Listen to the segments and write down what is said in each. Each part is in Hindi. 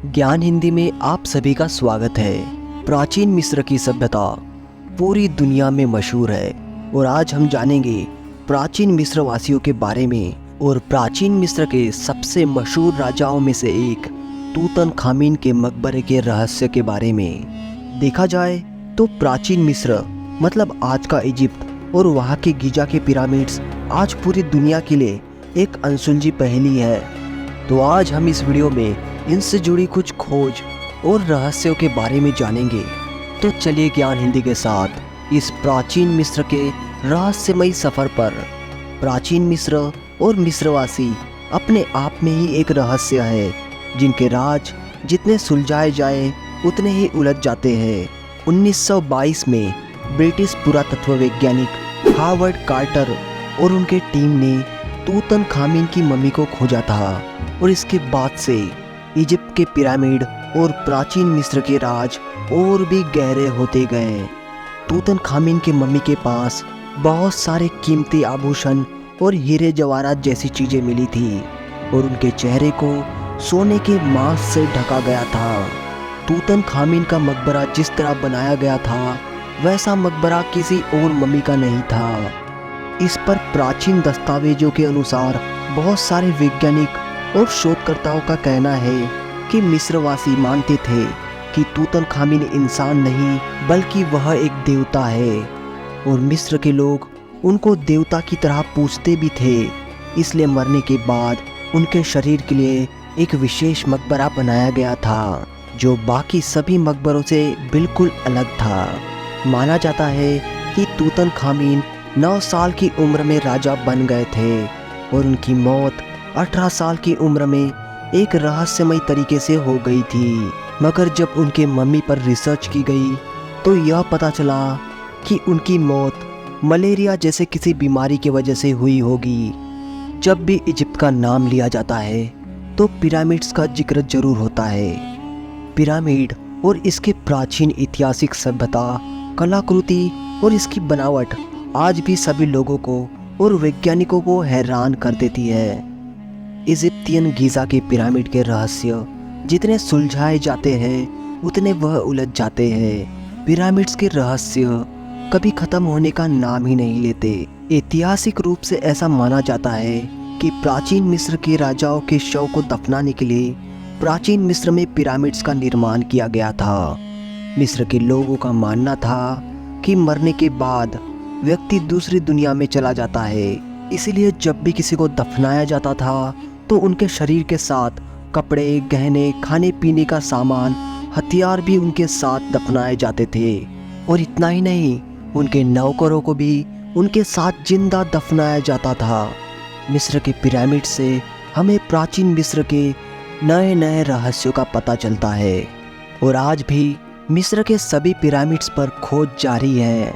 ज्ञान हिंदी में आप सभी का स्वागत है। प्राचीन मिस्र की सभ्यता पूरी दुनिया में मशहूर है और आज हम जानेंगे प्राचीन मिस्र वासियों के बारे में और प्राचीन मिस्र के सबसे मशहूर राजाओं में से एक तूतनखामुन के मकबरे के रहस्य के बारे में। देखा जाए तो प्राचीन मिस्र मतलब आज का इजिप्ट और वहाँ के गीजा के पिरामिड्स आज पूरी दुनिया के लिए एक अनसुलझी पहेली है। तो आज हम इस वीडियो में इनसे जुड़ी कुछ खोज और रहस्यों के बारे में जानेंगे। तो चलिए ज्ञान हिंदी के साथ इस प्राचीन मिस्र के रहस्यमयी सफ़र पर। प्राचीन मिस्र और मिस्रवासी अपने आप में ही एक रहस्य है, जिनके राज जितने सुलझाए जाए उतने ही उलझ जाते हैं। 1922 में ब्रिटिश पुरातत्व वैज्ञानिक हार्वर्ड कार्टर और उनके टीम ने तूतनखामुन की मम्मी को खोजा था और इसके बाद से इजिप्ट के पिरामिड और प्राचीन मिस्र के राज और भी गहरे होते गए। तूतनखामुन के मम्मी के पास बहुत सारे कीमती आभूषण और हीरे जवाहरात जैसी चीजें मिली थी और उनके चेहरे को सोने के मांस से ढका गया था। तूतनखामुन का मकबरा जिस तरह बनाया गया था वैसा मकबरा किसी और मम्मी का नहीं था। इस पर प्राचीन दस्तावेजों के अनुसार बहुत सारे वैज्ञानिक और शोधकर्ताओं का कहना है कि मिस्रवासी मानते थे कि तूतनखामुन इंसान नहीं बल्कि वह एक देवता है और मिस्र के लोग उनको देवता की तरह पूजते भी थे। इसलिए मरने के बाद उनके शरीर के लिए एक विशेष मकबरा बनाया गया था जो बाकी सभी मकबरों से बिल्कुल अलग था। माना जाता है कि तूतनखामुन 9 साल की उम्र में राजा बन गए थे और उनकी मौत 18 साल की उम्र में एक रहस्यमय तरीके से हो गई थी। मगर जब उनके मम्मी पर रिसर्च की गई तो यह पता चला कि उनकी मौत मलेरिया जैसे किसी बीमारी की वजह से हुई होगी। जब भी इजिप्ट का नाम लिया जाता है तो पिरामिड्स का जिक्र जरूर होता है। पिरामिड और इसके प्राचीन ऐतिहासिक सभ्यता, कलाकृति और इसकी बनावट आज भी सभी लोगों को और वैज्ञानिकों को हैरान कर देती है। इजिप्तियन गीज़ा के पिरामिड के रहस्य जितने सुलझाए जाते हैं उतने वह उलझ जाते हैं। पिरामिड्स के रहस्य कभी खत्म होने का नाम ही नहीं लेते। ऐतिहासिक रूप से ऐसा माना जाता है कि प्राचीन मिस्र के राजाओं के शव को दफनाने के लिए प्राचीन मिस्र में पिरामिड्स का निर्माण किया गया था। मिस्र के लोगों का मानना था कि मरने के बाद व्यक्ति दूसरी दुनिया में चला जाता है, इसीलिए जब भी किसी को दफनाया जाता था तो उनके शरीर के साथ कपड़े, गहने, खाने पीने का सामान, हथियार भी उनके साथ दफनाए जाते थे। और इतना ही नहीं, उनके नौकरों को भी उनके साथ जिंदा दफनाया जाता था। मिस्र के पिरामिड से हमें प्राचीन मिस्र के नए नए रहस्यों का पता चलता है और आज भी मिस्र के सभी पिरामिड्स पर खोज जारी है।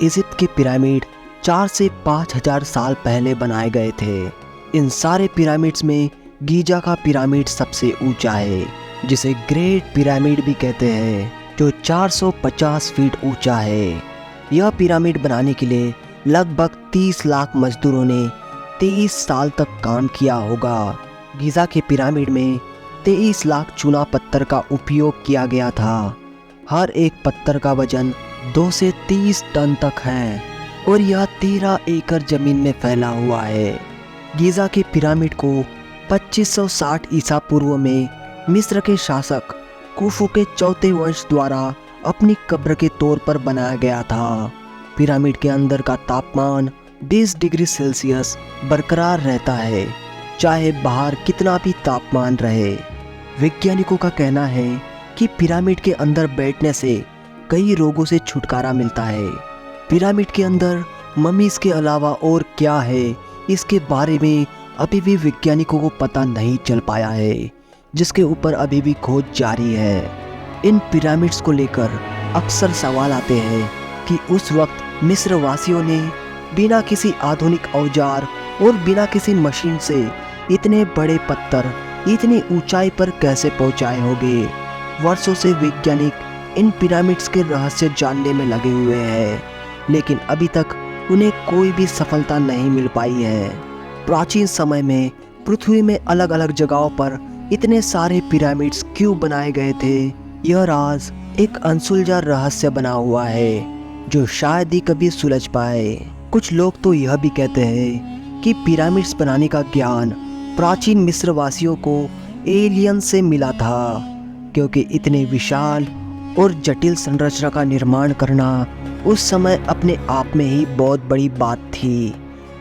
इजिप्ट के पिरामिड 4 से 5,000 साल पहले बनाए गए थे। इन सारे पिरामिड्स में गीजा का पिरामिड सबसे ऊंचा है, जिसे ग्रेट पिरामिड भी कहते हैं, जो 450 फीट ऊंचा है। यह पिरामिड बनाने के लिए लगभग 30 लाख मजदूरों ने 23 साल तक काम किया होगा। गीजा के पिरामिड में 23 लाख चूना पत्थर का उपयोग किया गया था। हर एक पत्थर का वजन 2 से 30 टन तक है और यह 13 एकड़ जमीन में फैला हुआ है। गीजा के पिरामिड को 2560 ईसा पूर्व में मिस्र के शासक कुफू के चौथे वंश द्वारा अपनी कब्र के तौर पर बनाया गया था। पिरामिड के अंदर का तापमान 20 डिग्री सेल्सियस बरकरार रहता है, चाहे बाहर कितना भी तापमान रहे। वैज्ञानिकों का कहना है कि पिरामिड के अंदर बैठने से कई रोगों से छुटकारा मिलता है। पिरामिड के अंदर ममीज के अलावा और क्या है, इसके बारे में अभी भी वैज्ञानिकों को पता नहीं चल पाया है, जिसके ऊपर अभी भी खोज जारी है। इन पिरामिड्स को लेकर अक्सर सवाल आते हैं कि उस वक्त मिस्र वासियों ने बिना किसी आधुनिक औजार और बिना किसी मशीन से इतने बड़े पत्थर इतनी ऊंचाई पर कैसे पहुंचाए होंगे। वर्षों से वैज्ञानिक इन पिरामिड्स के रहस्य जानने में लगे हुए हैं, लेकिन अभी तक उन्हें कोई भी सफलता नहीं मिल पाई है। प्राचीन समय में पृथ्वी में अलग अलग जगहों पर इतने सारे पिरामिड्स क्यों बनाए गए थे, यह राज एक अनसुलझा रहस्य बना हुआ है जो शायद ही कभी सुलझ पाए। कुछ लोग तो यह भी कहते हैं कि पिरामिड्स बनाने का ज्ञान प्राचीन मिस्र वासियों को एलियन से मिला था, क्योंकि इतने विशाल और जटिल संरचना का निर्माण करना उस समय अपने आप में ही बहुत बड़ी बात थी।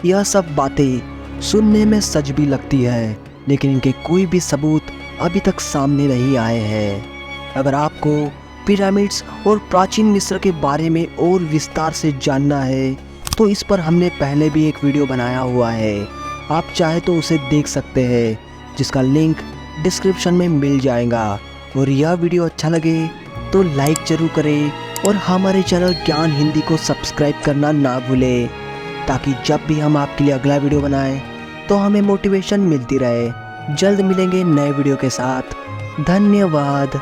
यह सब बातें सुनने में सच भी लगती है, लेकिन इनके कोई भी सबूत अभी तक सामने नहीं आए हैं। अगर आपको पिरामिड्स और प्राचीन मिस्र के बारे में और विस्तार से जानना है तो इस पर हमने पहले भी एक वीडियो बनाया हुआ है, आप चाहे तो उसे देख सकते हैं, जिसका लिंक डिस्क्रिप्शन में मिल जाएगा। और यह वीडियो अच्छा लगे तो लाइक जरूर करें और हमारे चैनल ज्ञान हिंदी को सब्सक्राइब करना ना भूलें, ताकि जब भी हम आपके लिए अगला वीडियो बनाएं तो हमें मोटिवेशन मिलती रहे। जल्द मिलेंगे नए वीडियो के साथ। धन्यवाद।